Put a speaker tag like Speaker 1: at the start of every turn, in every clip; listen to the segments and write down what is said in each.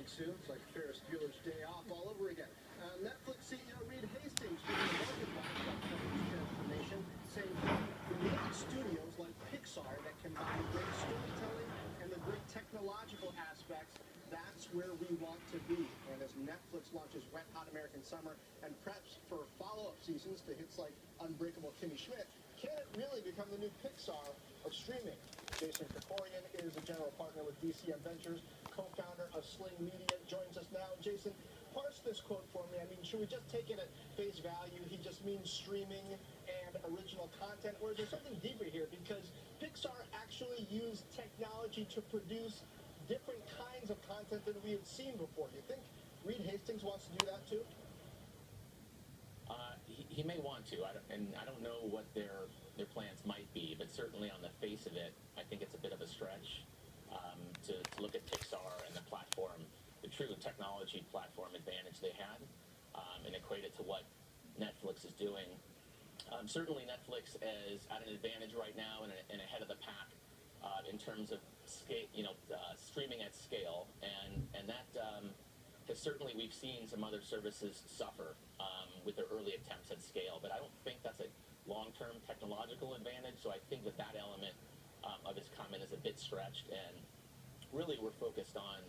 Speaker 1: Thanks, Sue. It's like Ferris Bueller's Day Off all over again. Netflix CEO Reed Hastings giving a market about company's transformation, saying we need studios like Pixar that combine great storytelling and the great technological aspects. That's where we want to be. And as Netflix launches Wet Hot American Summer and preps for follow-up seasons to hits like Unbreakable Kimmy Schmidt, can it really become the new Pixar of streaming? Jason Krikorian is a general partner with DCM Ventures, co-founder of Sling Media, joins us now. Jason, parse this quote for me. I mean, should we just take it at face value? He just means streaming and original content, or is there something deeper here? Because Pixar actually used technology to produce different kinds of content than we had seen before. You think Reed Hastings wants to do that too?
Speaker 2: He may want to, I don't know what their plans might be, but certainly on the face of it, I think it's a bit of a stretch to look at Pixar and the platform, the true technology platform advantage they had, and equate it to what Netflix is doing. Certainly Netflix is at an advantage right now and ahead of the pack in terms of scale, streaming at scale, and that has certainly, we've seen some other services suffer with their early attempts at scale, but I don't think that's a long-term technological advantage, so I think that element of his comment is a bit stretched, and really we're focused on,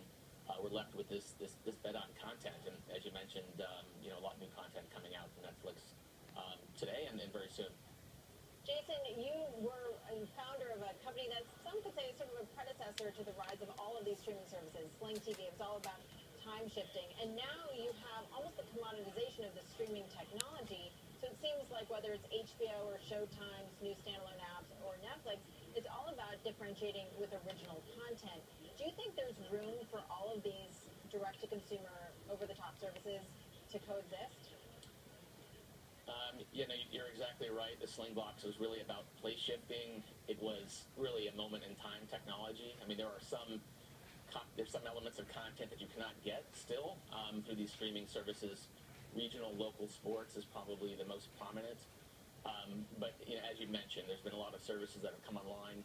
Speaker 2: we're left with this bet on content, and as you mentioned, a lot of new content coming out from Netflix today and very soon.
Speaker 3: Jason, you were a founder of a company that some could say is sort of a predecessor to the rise of all of these streaming services. Sling TV, it was all about time shifting, and now you have almost the commoditization of the streaming technology, so it seems like whether it's HBO or Showtime's new standalone apps or Netflix, it's all about differentiating with original content. Do you think there's room for all of these direct-to-consumer, over-the-top services to coexist?
Speaker 2: You're exactly right. The Sling Box was really about place shifting. It was really a moment-in-time technology. I mean, there's some elements of content that you cannot get still through these streaming services. Regional, local sports is probably the most prominent. But as you mentioned, there's been a lot of services that have come online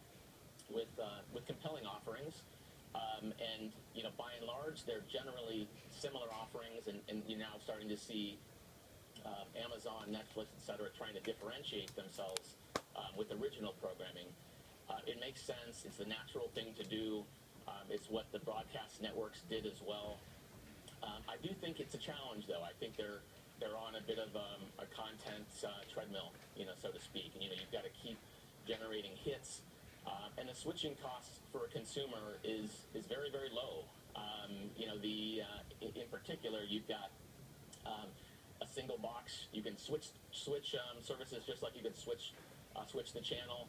Speaker 2: with compelling offerings. And by and large, they're generally similar offerings, and you're now starting to see Amazon, Netflix, etc., trying to differentiate themselves with original programming. It makes sense. It's the natural thing to do. It's what the broadcast networks did as well. I do think it's a challenge, though. I think they're on a bit of a content treadmill, so to speak. And you've got to keep generating hits, and the switching costs for a consumer is very, very low. In particular, you've got a single box. You can switch services just like you can switch the channel.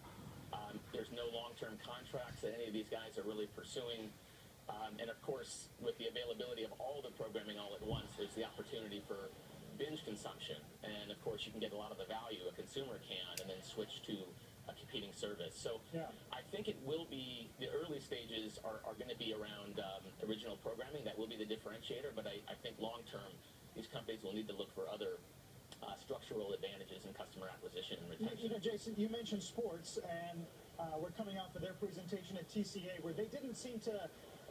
Speaker 2: There's no long-term contracts that any of these guys are really pursuing. And of course, with the availability of all the programming all at once, there's the opportunity for binge consumption. And of course, you can get a lot of the value a consumer can and then switch to a competing service. So yeah. I think it will be, the early stages are going to be around original programming. That will be the differentiator. But I think long-term, these companies will need to look for other structural advantages in customer acquisition and retention.
Speaker 4: Jason, you mentioned sports, and we're coming off of their presentation at TCA, where they didn't seem to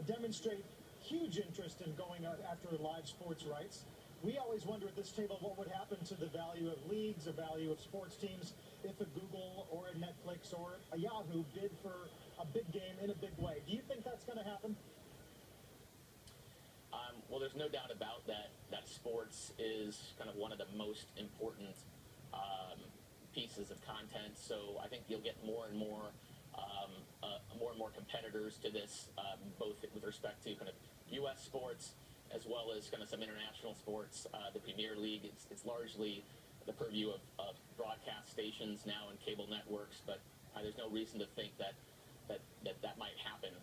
Speaker 4: demonstrate huge interest in going after live sports rights. We always wonder at this table what would happen to the value of leagues, the value of sports teams, if a Google or a Netflix or a Yahoo bid for a big game in a big way. Do you think that's going to happen?
Speaker 2: Well, there's no doubt about that sports is kind of one of the most important pieces of content. So I think you'll get more and more competitors to this, both with respect to kind of U.S. sports as well as kind of some international sports. The Premier League, it's largely the purview of broadcast stations now and cable networks, but there's no reason to think that might happen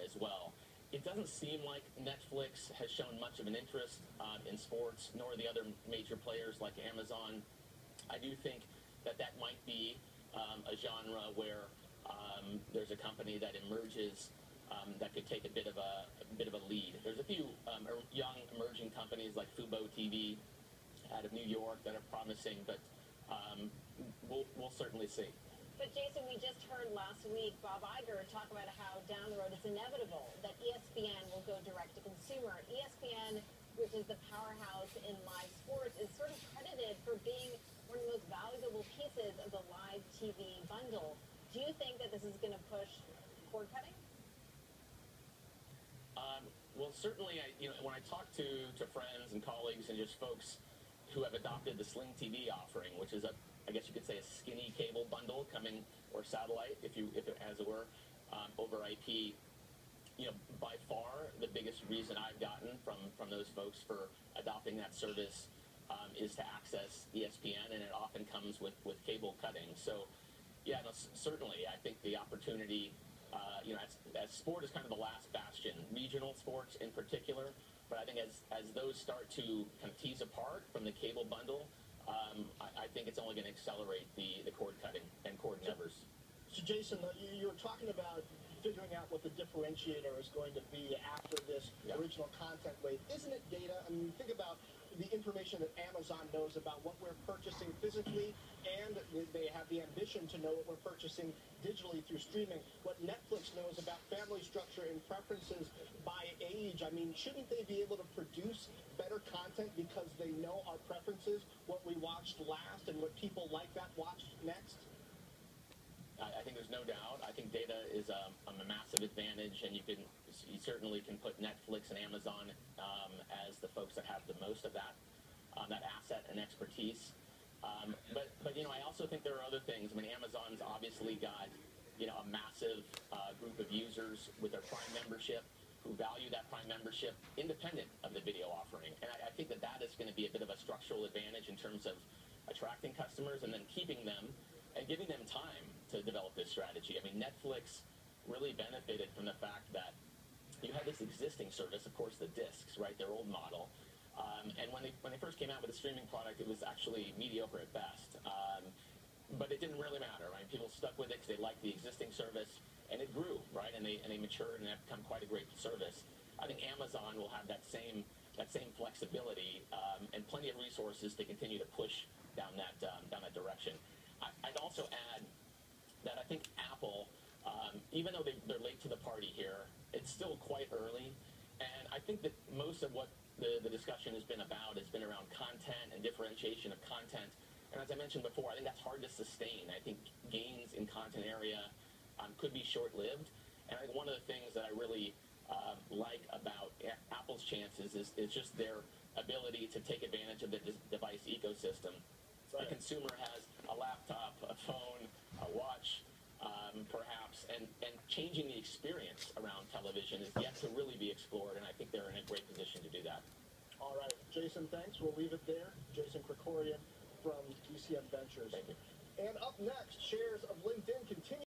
Speaker 2: as well. It doesn't seem like Netflix has shown much of an interest in sports, nor the other major players like Amazon. I do think that might be a genre where there's a company that emerges that could take a bit of a lead. There's a few young emerging companies like Fubo TV out of New York that are promising, but we'll certainly see.
Speaker 3: But Jason, we just heard last week Bob Iger talk about how down the road it's inevitable that ESPN will go direct to consumer. ESPN, which is the powerhouse in live sports, is sort of credited for being one of the most valuable pieces of the live TV bundle. Do you think that this is going to push cord cutting?
Speaker 2: Well, certainly, when I talk to friends and colleagues and just folks who have adopted the Sling TV offering, which is I guess you could say a skinny cable bundle coming, or satellite, if it, as it were, over IP. By far the biggest reason I've gotten from those folks for adopting that service is to access ESPN, and it often comes with cable cutting. So, yeah, no, certainly, I think the opportunity. As sport is kind of the last bastion, regional sports in particular, but I think as those start to kind of tease apart from the cable bundle, I think it's only going to accelerate the cord cutting and cord nevers.
Speaker 1: So, Jason, you were talking about figuring out what the differentiator is going to be after this original content wave. Isn't it data? I mean, think about the information that Amazon knows about what we're purchasing physically, and they have the ambition to know what we're purchasing digitally through streaming. What Netflix knows about family structure and preferences by age. I mean, shouldn't they be able to produce better content because they know our preferences, what we watched last, and what people like that watched next?
Speaker 2: I think there's no doubt. I think data is a massive advantage, and you certainly can put Netflix and Amazon as the folks that have the most of that asset and expertise. But I also think there are other things. I mean, Amazon's obviously got a massive group of users with their Prime membership who value that Prime membership independent of the video offering, and I think that is going to be a bit of a structural advantage in terms of attracting customers and then keeping them and giving them time to develop this strategy. I mean, Netflix really benefited from the fact that you had this existing service, of course, the discs, right, their old model. And when they first came out with the streaming product, it was actually mediocre at best. But it didn't really matter, right? People stuck with it because they liked the existing service, and it grew, right? And they matured and have become quite a great service. I think Amazon will have that same flexibility and plenty of resources to continue to push down that direction. I'd also add that I think Apple, even though they're late to the party here, it's still quite early. And I think that most of what the discussion has been about has been around content and differentiation of content. And as I mentioned before, I think that's hard to sustain. I think gains in content area could be short-lived. And I think one of the things that I really like about Apple's chances is just their ability to take advantage of the device ecosystem. A consumer has a laptop, a phone, a watch, perhaps, and changing the experience around television is yet to really be explored, and I think they're in a great position to do that.
Speaker 1: All right, Jason, thanks. We'll leave it there. Jason Krikorian from DCM Ventures.
Speaker 2: Thank you.
Speaker 1: And up next, shares of LinkedIn continue.